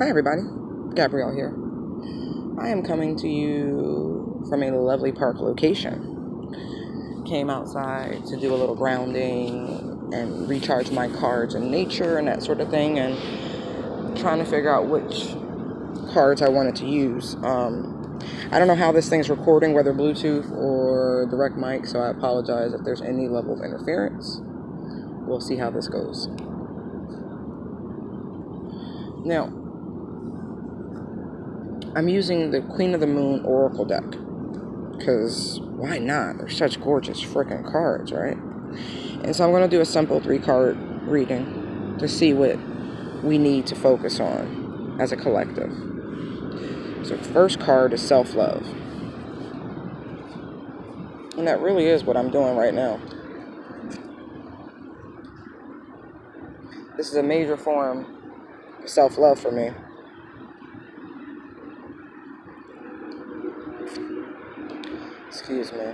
Hi everybody, Gabrielle here. I am coming to you from a lovely park location. Came outside to do a little grounding and recharge my cards in nature and that sort of thing, and trying to figure out which cards I wanted to use. I don't know how this thing's recording, whether Bluetooth or direct mic, so I apologize if there's any level of interference. We'll see how this goes. Now, I'm using the Queen of the Moon Oracle deck, because why not? They're such gorgeous freaking cards, right? And so I'm going to do a simple 3-card reading to see what we need to focus on as a collective. So the first card is self-love. And that really is what I'm doing right now. This is a major form of self-love for me. Excuse me.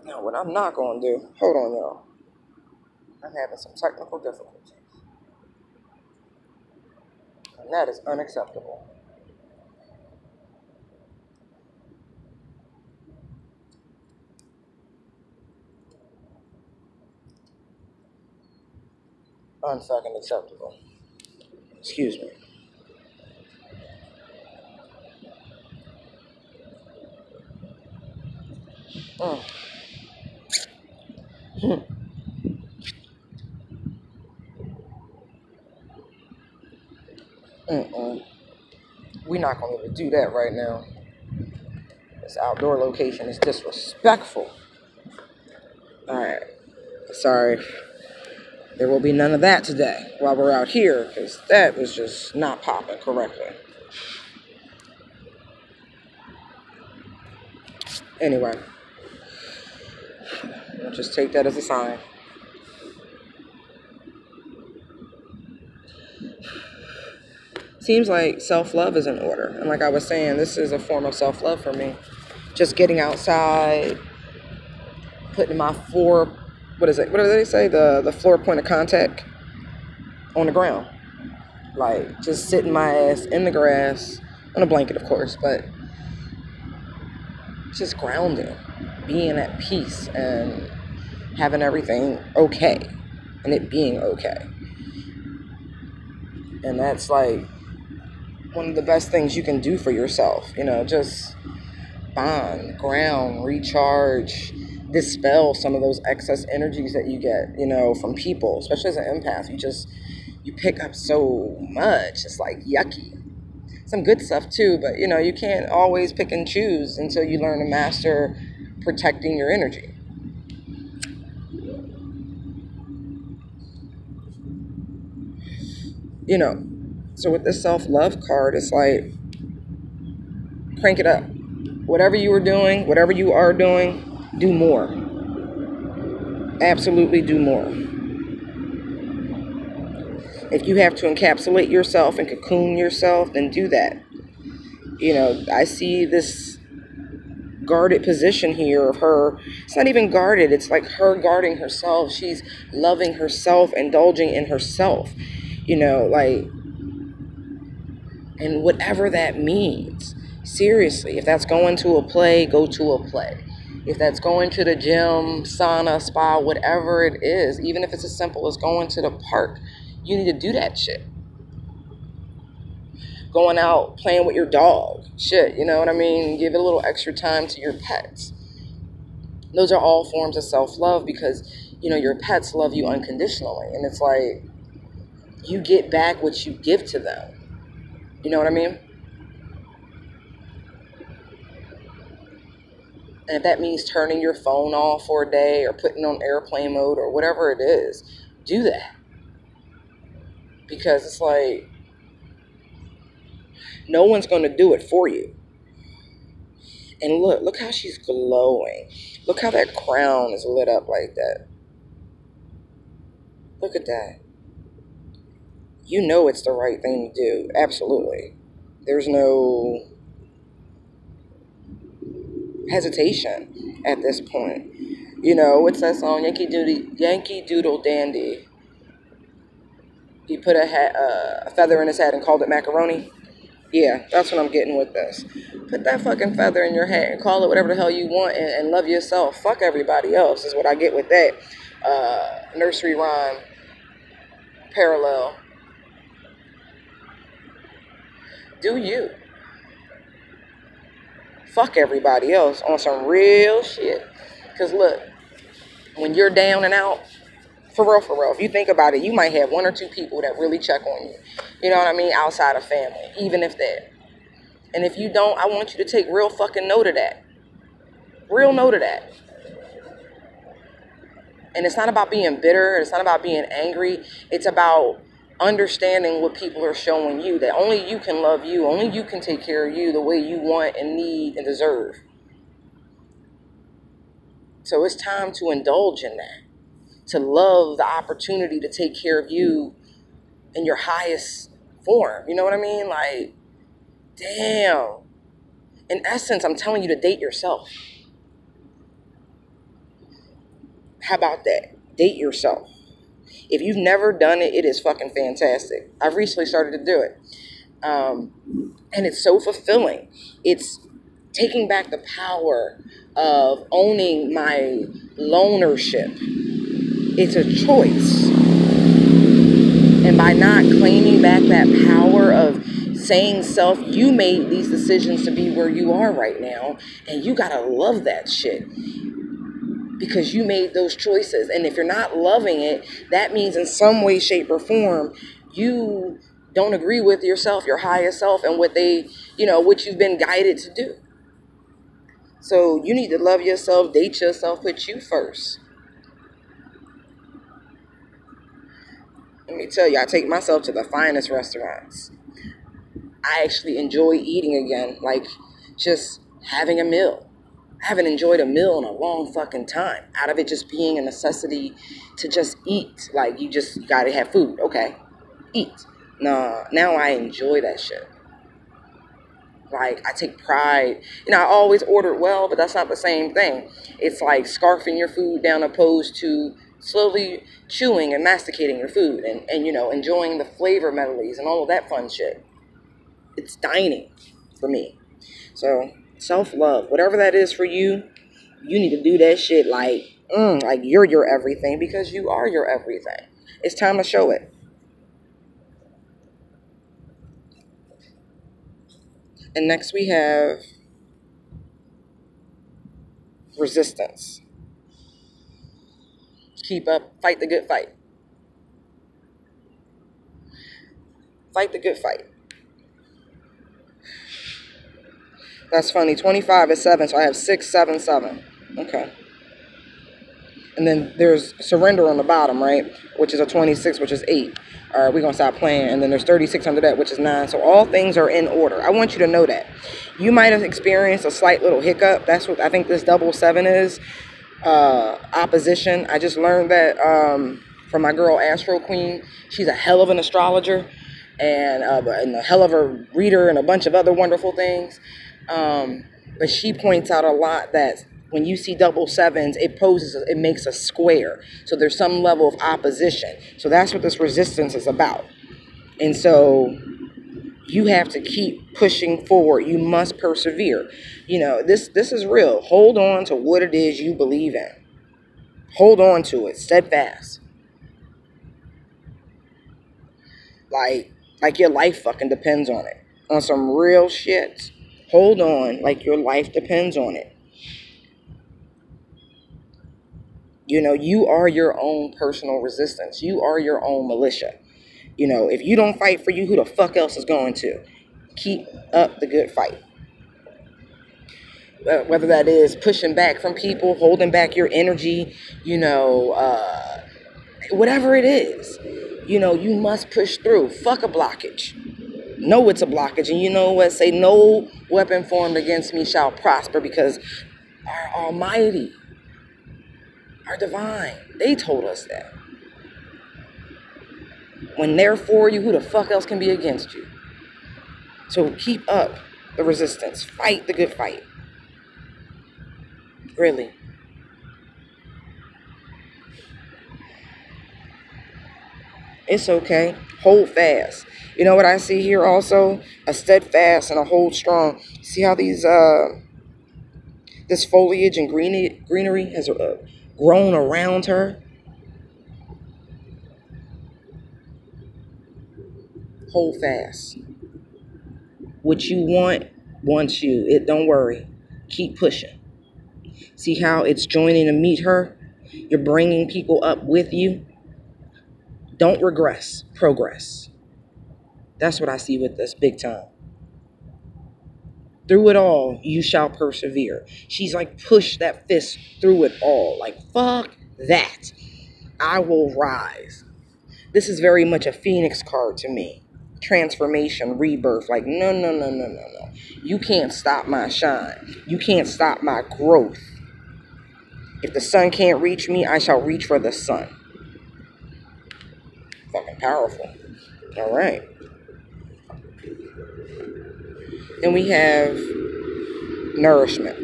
Now, what I'm not going to do, hold on, y'all. I'm having some technical difficulties. And that is unacceptable. Unfucking acceptable. Excuse me. We're not going to even do that right now. This outdoor location is disrespectful. Alright. Sorry. There will be none of that today while we're out here, because that was just not popping correctly. Anyway. I'll just take that as a sign. Seems like self-love is in order. And like I was saying, this is a form of self-love for me. Just getting outside, putting my what do they say? The floor point of contact on the ground. Like, just sitting my ass in the grass, on a blanket, of course, but just grounding, being at peace, and having everything okay, and it being okay. And that's like one of the best things you can do for yourself, just bond, ground, recharge, dispel some of those excess energies that you get, from people, especially as an empath. You pick up so much. It's like yucky. Some good stuff too, but you can't always pick and choose until you learn to master protecting your energy. So with this self-love card, it's like, crank it up. Whatever you are doing, do more. Absolutely do more. If you have to encapsulate yourself and cocoon yourself, then do that. I see this guarded position here of her. It's not even guarded. It's like her guarding herself. She's loving herself, indulging in herself. And whatever that means. Seriously, if that's going to a play, go to a play. If that's going to the gym, sauna, spa, whatever it is, even if it's as simple as going to the park, you need to do that shit. Going out, playing with your dog, shit, you know what I mean? Give it a little extra time to your pets. Those are all forms of self-love, because, your pets love you unconditionally. And it's like, you get back what you give to them. You know what I mean? And if that means turning your phone off for a day or putting on airplane mode or whatever it is, do that. Because it's like, no one's going to do it for you. And look how she's glowing. Look how that crown is lit up like that. Look at that. You know it's the right thing to do. Absolutely. There's no hesitation. at this point. You know, what's that song? Yankee Doodle Dandy. He put a feather in his hat and called it macaroni. Yeah, that's what I'm getting with this. Put that fucking feather in your hat and call it whatever the hell you want, and love yourself. Fuck everybody else is what I get with that. Nursery rhyme parallel. Do you. Fuck everybody else on some real shit. Because look, when you're down and out, for real, if you think about it, you might have one or two people that really check on you. You know what I mean? Outside of family, even if that. And if you don't, I want you to take real fucking note of that. Real note of that. And it's not about being bitter. It's not about being angry. It's about understanding what people are showing you. That only you can love you. Only you can take care of you the way you want and need and deserve. So it's time to indulge in that. To love the opportunity to take care of you in your highest form. You know what I mean? Like, damn. In essence, I'm telling you to date yourself. How about that? Date yourself. If you've never done it, it is fucking fantastic. I've recently started to do it. And it's so fulfilling. It's taking back the power of owning my lonership. It's a choice. And by not claiming back that power of saying self, you made these decisions to be where you are right now. And you gotta love that shit. Because you made those choices. And if you're not loving it, that means in some way, shape, or form, you don't agree with yourself, your higher self, and what what you've been guided to do. So you need to love yourself, date yourself, put you first. Let me tell you, I take myself to the finest restaurants. I actually enjoy eating again, like just having a meal. I haven't enjoyed a meal in a long fucking time. Out of it just being a necessity to just eat. Like, you just gotta have food. Okay, eat. Nah, now I enjoy that shit. Like, I take pride. I always ordered well, but that's not the same thing. It's like scarfing your food down opposed to slowly chewing and masticating your food and enjoying the flavor melodies and all of that fun shit. It's dining for me. So, self-love, whatever that is for you, you need to do that shit like you're your everything, because you are your everything. It's time to show it. And next we have resistance. Keep up, fight the good fight. Fight the good fight. That's funny. 25 is 7, so I have 6, 7, 7. Okay. And then there's surrender on the bottom, right? Which is a 26, which is 8. All right, we're going to stop playing. And then there's 36 under that, which is 9. So all things are in order. I want you to know that. You might have experienced a slight little hiccup. That's what I think this double 7 is. Opposition. I just learned that from my girl Astro Queen. She's a hell of an astrologer and a hell of a reader and a bunch of other wonderful things. But she points out a lot that when you see double 7s, it makes a square. So there's some level of opposition. So that's what this resistance is about. And so you have to keep pushing forward. You must persevere. This is real. Hold on to what it is you believe in. Hold on to it. Steadfast. Like your life fucking depends on it. On some real shit. Hold on like your life depends on it. You are your own personal resistance. You are your own militia. If you don't fight for you, who the fuck else is going to? Keep up the good fight. Whether that is pushing back from people, holding back your energy, whatever it is, you must push through. Fuck a blockage. Know it's a blockage. And you know what? Say, no weapon formed against me shall prosper, because our Almighty, our divine, they told us that. When they're for you, who the fuck else can be against you? So keep up the resistance. Fight the good fight. Really. It's okay. Hold fast. You know what I see here also? A steadfast and a hold strong. See how these this foliage and greenery has grown around her? Hold fast. What you want wants you. It don't worry. Keep pushing. See how it's joining to meet her? You're bringing people up with you. Don't regress. Progress. That's what I see with this big time. Through it all, you shall persevere. She's like, push that fist through it all. Like, fuck that. I will rise. This is very much a Phoenix card to me. Transformation, rebirth. Like, no, no, no, no, no, no. You can't stop my shine. You can't stop my growth. If the sun can't reach me, I shall reach for the sun. Fucking powerful. All right. Then we have nourishment.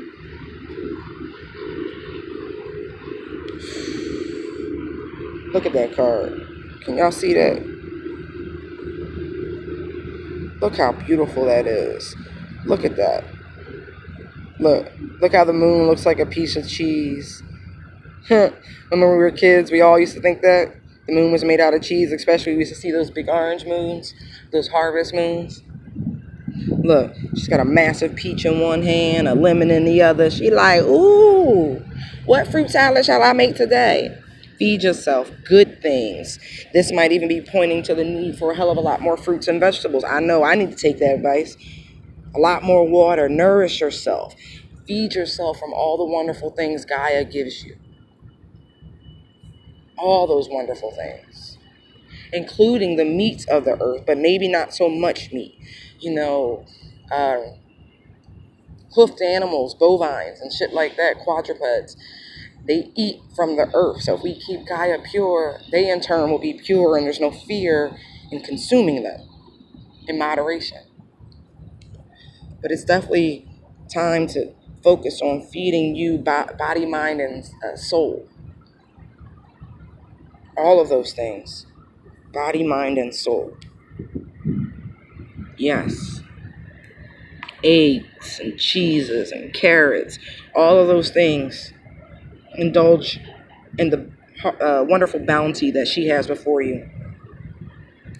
Look at that card. Can y'all see that? Look how beautiful that is. Look at that. Look how the moon looks like a piece of cheese. Remember when we were kids, we all used to think that the moon was made out of cheese, especially we used to see those big orange moons, those harvest moons. Look, she's got a massive peach in one hand, a lemon in the other. She like, ooh, what fruit salad shall I make today? Feed yourself good things. This might even be pointing to the need for a hell of a lot more fruits and vegetables. I know I need to take that advice. A lot more water. Nourish yourself. Feed yourself from all the wonderful things Gaia gives you. All those wonderful things. Including the meats of the earth, but maybe not so much meat. You know, hoofed animals, bovines, and shit like that, quadrupeds. They eat from the earth. So if we keep Gaia pure, they in turn will be pure, and there's no fear in consuming them in moderation. But it's definitely time to focus on feeding you body, mind, and soul. All of those things. Body, mind, and soul. Yes. Eggs and cheeses and carrots. All of those things. Indulge in the wonderful bounty that she has before you.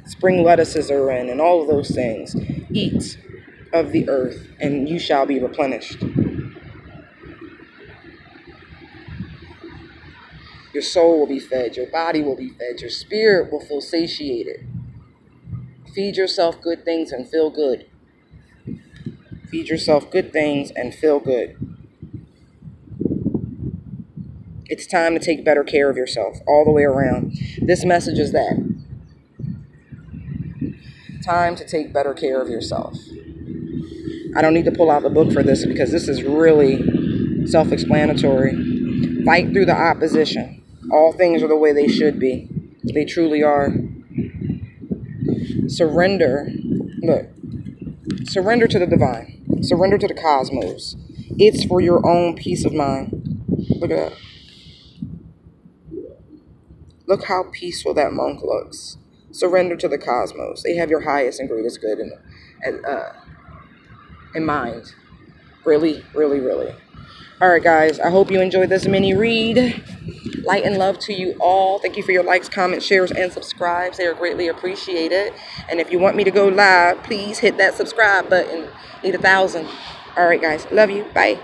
Spring lettuces are in and all of those things. Eat of the earth and you shall be replenished. Your soul will be fed. Your body will be fed. Your spirit will feel satiated. Feed yourself good things and feel good. Feed yourself good things and feel good. It's time to take better care of yourself all the way around. This message is that. Time to take better care of yourself. I don't need to pull out the book for this because this is really self-explanatory. Fight through the opposition. All things are the way they should be. They truly are. Surrender. Look. Surrender to the divine. Surrender to the cosmos. It's for your own peace of mind. Look at that. Look how peaceful that monk looks. Surrender to the cosmos. They have your highest and greatest good in mind. Really, really, really. All right, guys. I hope you enjoyed this mini read. Light and love to you all. Thank you for your likes, comments, shares, and subscribes. They are greatly appreciated. And if you want me to go live, please hit that subscribe button. Need 1,000. All right, guys. Love you. Bye.